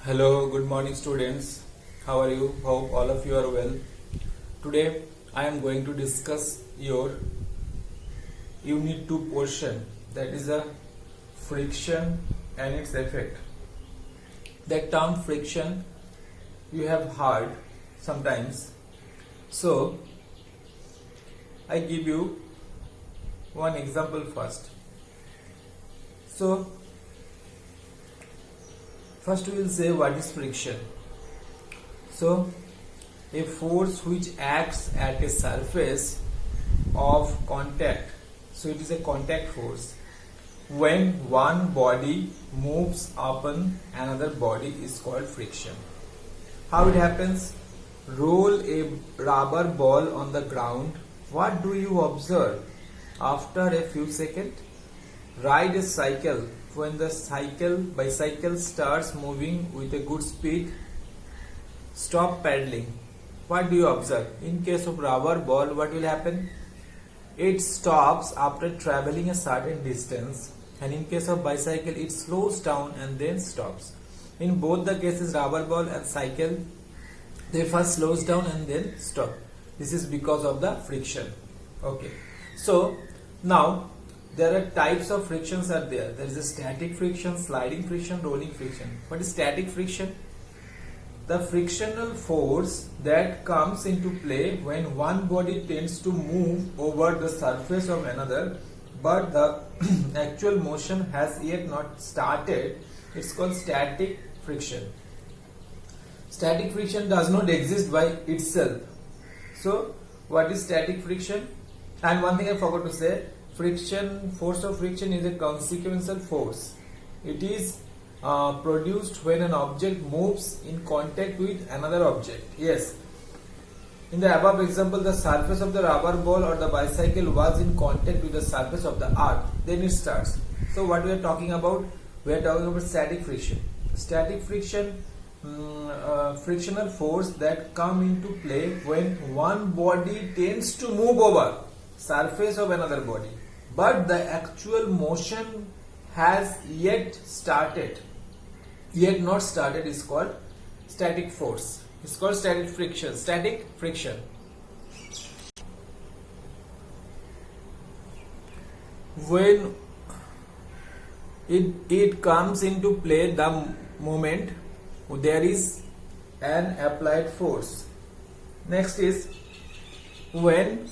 Hello, good morning students. How are you? Hope all of you are well. Today I am going to discuss your Unit 2 portion, that is a friction and its effect. That term friction you have heard sometimes. So I give you one example first. So first we will say what is friction. So a force which acts at a surface of contact. So it is a contact force. When one body moves upon another body is called friction. How it happens? Roll a rubber ball on the ground. What do you observe? After a few seconds, ride a cycle. When the bicycle starts moving with a good speed, stop pedaling. What do you observe? In case of rubber ball, what will happen? It stops after traveling a certain distance, and in case of bicycle, it slows down and then stops. In both the cases, rubber ball and cycle, they first slows down and then stop. This is because of the friction. Okay. So now there are types of frictions are there. There is a static friction, sliding friction, rolling friction. What is static friction? The frictional force that comes into play when one body tends to move over the surface of another, but the actual motion has yet not started. It's called static friction. Static friction does not exist by itself. So what is static friction? And one thing I forgot to say, force of friction is a consequential force. It is produced when an object moves in contact with another object. Yes. In the above example, the surface of the rubber ball or the bicycle was in contact with the surface of the earth. Then it starts. So what we are talking about? We are talking about static friction. Static friction, frictional force that come into play when one body tends to move over surface of another body, but the actual motion has yet not started is called static force. It's called static friction. When it comes into play, the moment there is an applied force. Next is when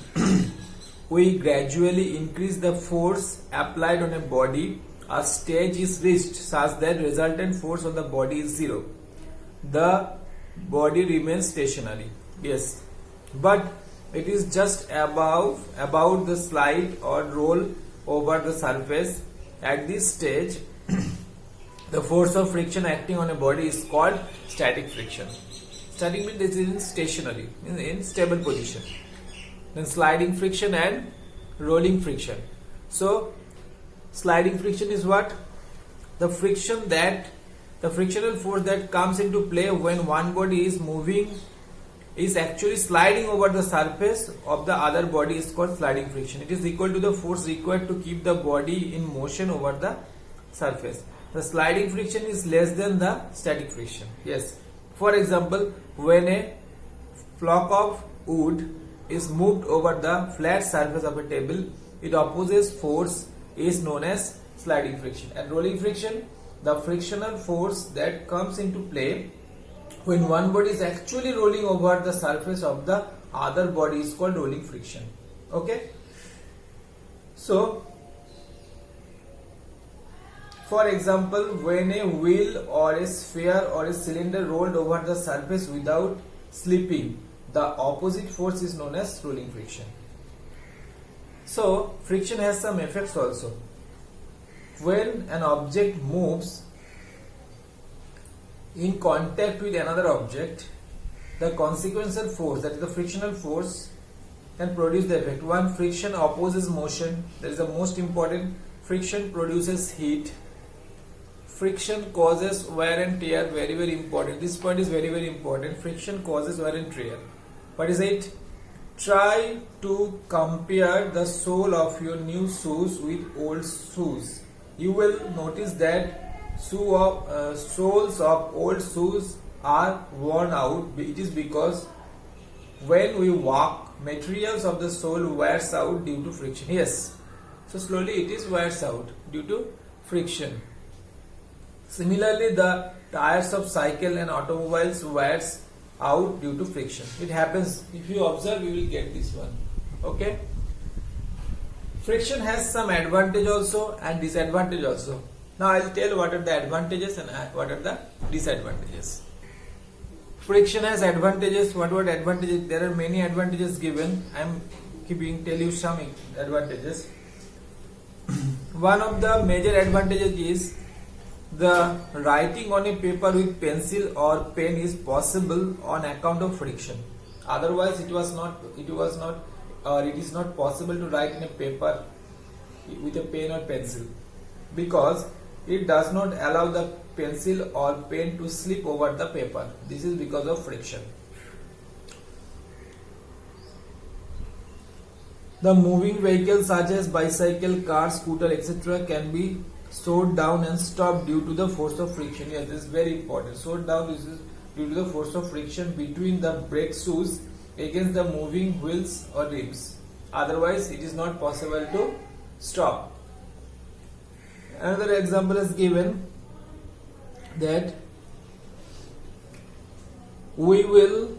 we gradually increase the force applied on a body, a stage is reached such that resultant force on the body is zero. The body remains stationary. Yes, but it is just about the slide or roll over the surface. At this stage, the force of friction acting on a body is called static friction. Static means it is in stationary, in stable position. Then sliding friction and rolling friction. So sliding friction is what? The frictional force that comes into play when one body is moving is actually sliding over the surface of the other body is called sliding friction. It is equal to the force required to keep the body in motion over the surface. The sliding friction is less than the static friction. Yes. For example, when a block of wood is moved over the flat surface of a table, it opposes force is known as sliding friction. And rolling friction, the frictional force that comes into play when one body is actually rolling over the surface of the other body is called rolling friction. Okay. So for example, when a wheel or a sphere or a cylinder rolled over the surface without slipping, the opposite force is known as rolling friction. So friction has some effects also. When an object moves in contact with another object, the consequential force, that is the frictional force, can produce the effect. One, friction opposes motion. That is the most important. Friction produces heat. Friction causes wear and tear. Very, very important. This point is very, very important. Friction causes wear and tear. What is it? Try to compare the sole of your new shoes with old shoes. You will notice that soles of old shoes are worn out, it is because when we walk, materials of the sole wears out due to friction. Yes, so slowly it is wears out due to friction. Similarly, the tires of cycle and automobiles wears out due to friction. It happens. If you observe, you will get this one. Okay. Friction has some advantage also and disadvantage also. Now I will tell what are the advantages and what are the disadvantages. Friction has advantages. What advantages? There are many advantages given. I am tell you some advantages. One of the major advantages is the writing on a paper with pencil or pen is possible on account of friction. Otherwise, it is not possible to write in a paper with a pen or pencil, because it does not allow the pencil or pen to slip over the paper. This is because of friction. The moving vehicles such as bicycle, car, scooter, etc. can be slowed down and stopped due to the force of friction. Yes, this is very important. Slowed down, this is due to the force of friction between the brake shoes against the moving wheels or rims. Otherwise, it is not possible to stop. Another example is given that we will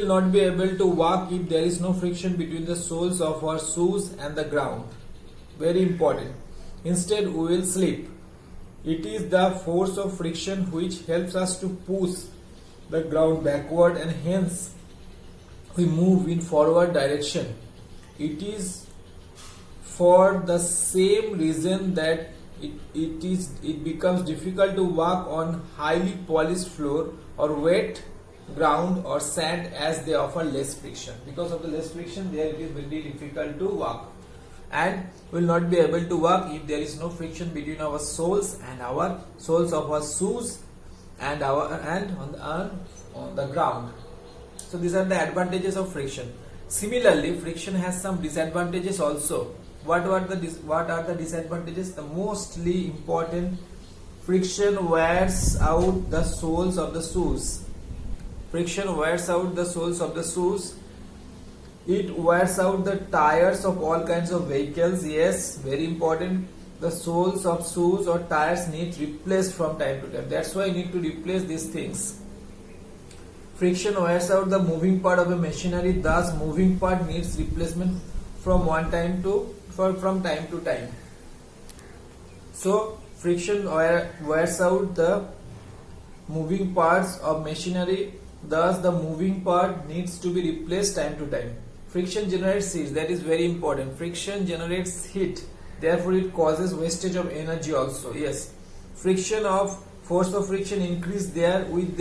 not be able to walk if there is no friction between the soles of our shoes and the ground. Very important. Instead, we will slip. It is the force of friction which helps us to push the ground backward, and hence we move in forward direction. It is for the same reason that it becomes difficult to walk on highly polished floor or wet ground or sand, as they offer less friction. Because of the less friction, there it is very difficult to walk, and will not be able to walk if there is no friction between our soles and our soles of our shoes and on the ground. So these are the advantages of friction. Similarly, friction has some disadvantages also. What are the disadvantages? The mostly important, friction wears out the soles of the shoes. Friction wears out the soles of the shoes. It wears out the tires of all kinds of vehicles. Yes, very important. The soles of shoes or tires need replaced from time to time. That's why you need to replace these things. Friction wears out the moving part of a machinery. Thus, moving part needs replacement from time to time. So, friction wears out the moving parts of machinery. Thus, the moving part needs to be replaced time to time. Friction generates heat. That is very important. Friction generates heat. Therefore, it causes wastage of energy also. Yes, friction of force of friction increase there with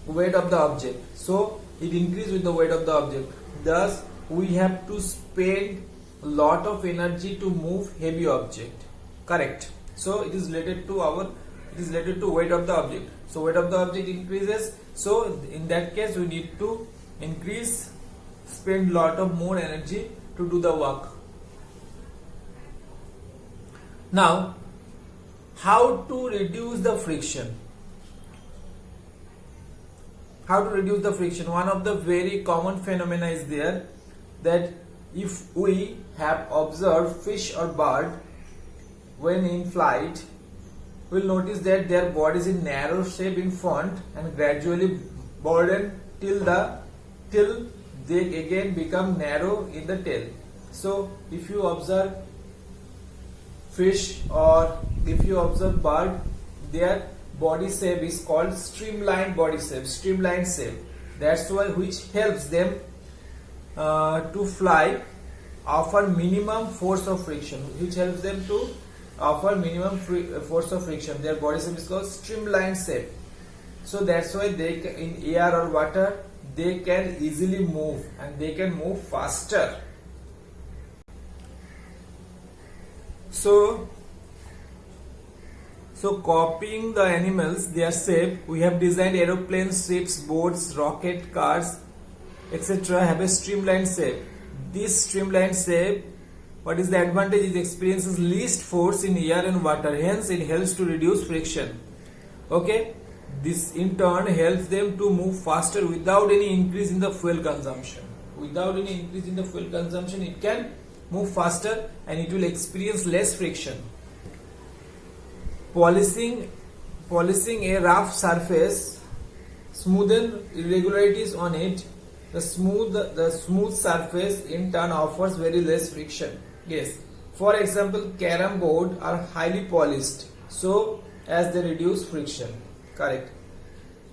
weight of the object. So, it increases with the weight of the object. Thus, we have to spend a lot of energy to move heavy object. Correct. So, it is related to weight of the object. So, weight of the object increases. So, in that case, we need to spend lot of more energy to do the work. Now, how to reduce the friction? How to reduce the friction? One of the very common phenomena is there, that if we have observed fish or bird when in flight, we will notice that their body is in narrow shape in front and gradually broaden till they again become narrow in the tail. So, if you observe fish or if you observe bird, their body shape is called streamlined body shape, streamlined shape. That's why, which helps them to fly, offer minimum force of friction, which helps them to offer minimum force of friction. Their body shape is called streamlined shape. So that's why they in air or water they can easily move, and they can move faster. So copying the animals, their shape, we have designed aeroplanes, ships, boats, rocket, cars, etc. have a streamlined shape. This streamlined shape What is the advantage? It experiences least force in air and water, hence it helps to reduce friction. Okay, this in turn helps them to move faster without any increase in the fuel consumption. Without any increase in the fuel consumption, it can move faster and it will experience less friction. Polishing a rough surface, smoothen irregularities on it. The smooth surface in turn offers very less friction. Yes. For example, carom board are highly polished, so as they reduce friction. Correct.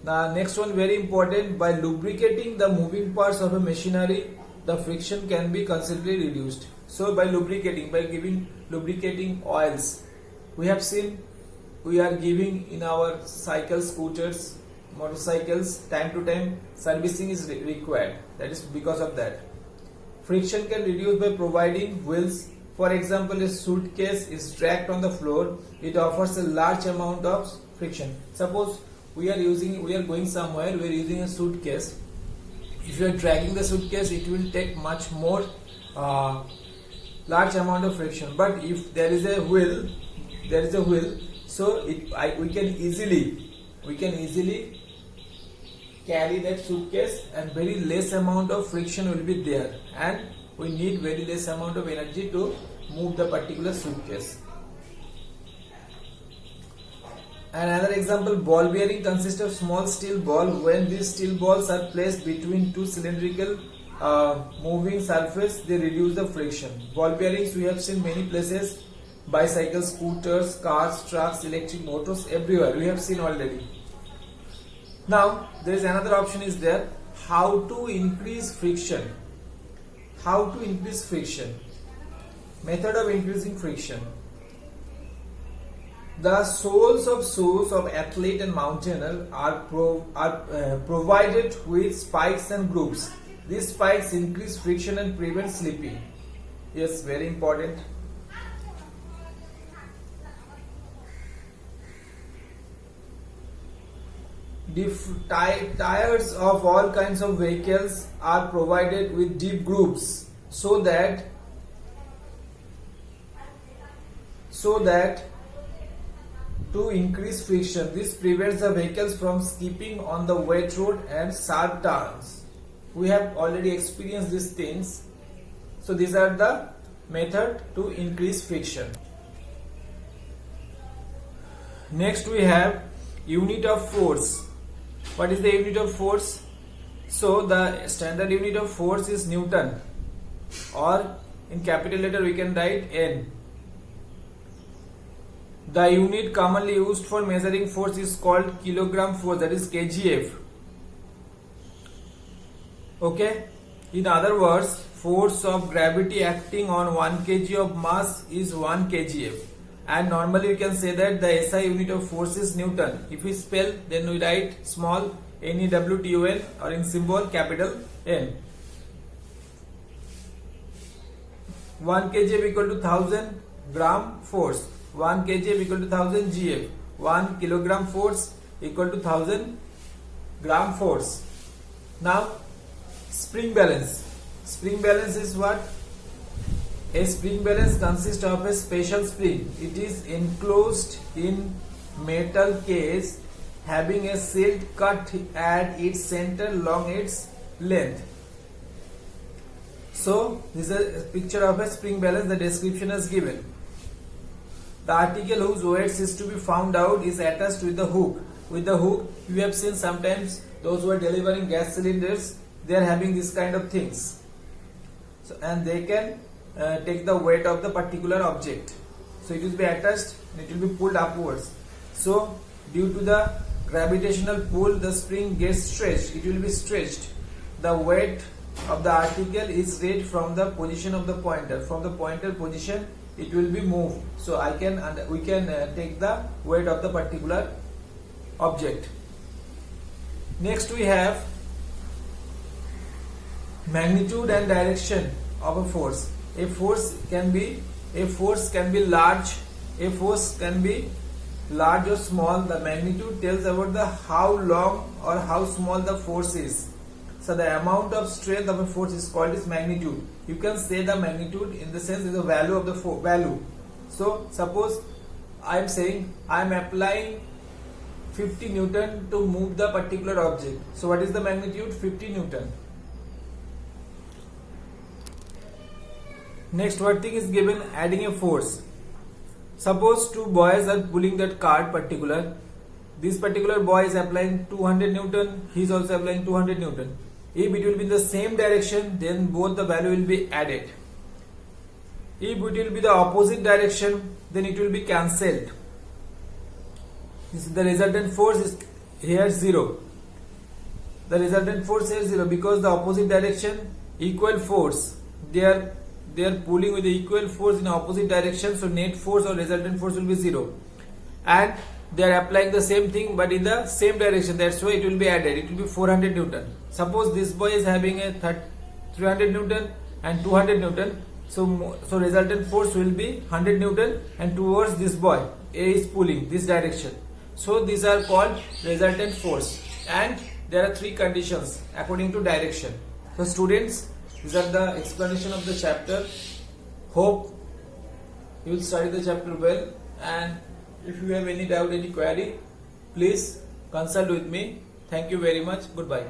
The next one, very important, by lubricating the moving parts of a machinery, the friction can be considerably reduced. So by lubricating, by giving lubricating oils, we have seen we are giving in our cycles, scooters, motorcycles, time to time servicing is required. That is because of that. Friction can reduce by providing wheels. For example, a suitcase is dragged on the floor. It offers a large amount of friction. Suppose we are going somewhere, we are using a suitcase. If you are dragging the suitcase, it will take much more large amount of friction. But if there is a wheel, so we can easily carry that suitcase and very less amount of friction will be there, and we need very less amount of energy to move the particular suitcase. Another example, ball bearing consists of small steel ball. When these steel balls are placed between two cylindrical moving surface, they reduce the friction. Ball bearings we have seen many places, bicycles, scooters, cars, trucks, electric motors, everywhere we have seen already. Now there is another option is there, how to increase friction. Method of increasing friction. The soles of shoes of athlete and mountaineer are provided with spikes and grooves. These spikes increase friction and prevent slipping. Yes, very important. Tires of all kinds of vehicles are provided with deep grooves so that to increase friction. This prevents the vehicles from skipping on the wet road and sharp turns. We have already experienced these things. So these are the method to increase friction. Next we have unit of force. What is the unit of force? So the standard unit of force is Newton, or in capital letter we can write N. The unit commonly used for measuring force is called kilogram force, that is kgf. Okay. In other words, force of gravity acting on 1 kg of mass is 1 kgf. And normally we can say that the SI unit of force is Newton. If we spell, then we write small NEWTON or in symbol capital N. 1 kgf equal to 1000 gram force. 1 kgf equal to 1000 gf. 1 kilogram force equal to 1000 gram force. Now spring balance. Spring balance is what? A spring balance consists of a special spring. It is enclosed in metal case having a shield cut at its center along its length. So this is a picture of a spring balance. The description is given. The article whose weight is to be found out is attached with the hook. With the hook, you have seen sometimes those who are delivering gas cylinders, they are having this kind of things. So, and they can take the weight of the particular object. So it will be attached and it will be pulled upwards. So due to the gravitational pull, the spring gets stretched. It will be stretched. The weight of the article is read from the position of the pointer. From the pointer position, it will be moved. So we can take the weight of the particular object. Next we have magnitude and direction of a force. A force can be large. A force can be large or small. The magnitude tells about the how long or how small the force is. So the amount of strength of a force is called its magnitude. You can say the magnitude in the sense is the value of the value. So suppose I am saying I am applying 50 Newton to move the particular object. So what is the magnitude? 50 Newton. Next, what thing is given? Adding a force. Suppose two boys are pulling that cart particular. This particular boy is applying 200 Newton. He is also applying 200 Newton. If it will be in the same direction, then both the value will be added. If it will be the opposite direction, then it will be cancelled. The resultant force is here 0. The resultant force here 0 because the opposite direction, equal force. They are pulling with the equal force in opposite direction, so net force or resultant force will be 0. And they are applying the same thing but in the same direction, that's why it will be added. It will be 400 Newton. Suppose this boy is having a 300 Newton and 200 Newton, so resultant force will be 100 Newton, and towards this boy A is pulling this direction. So these are called resultant force, and there are 3 conditions according to direction. So students, these are the explanation of the chapter. Hope you will study the chapter well, and if you have any doubt, any query, please consult with me. Thank you very much. Goodbye.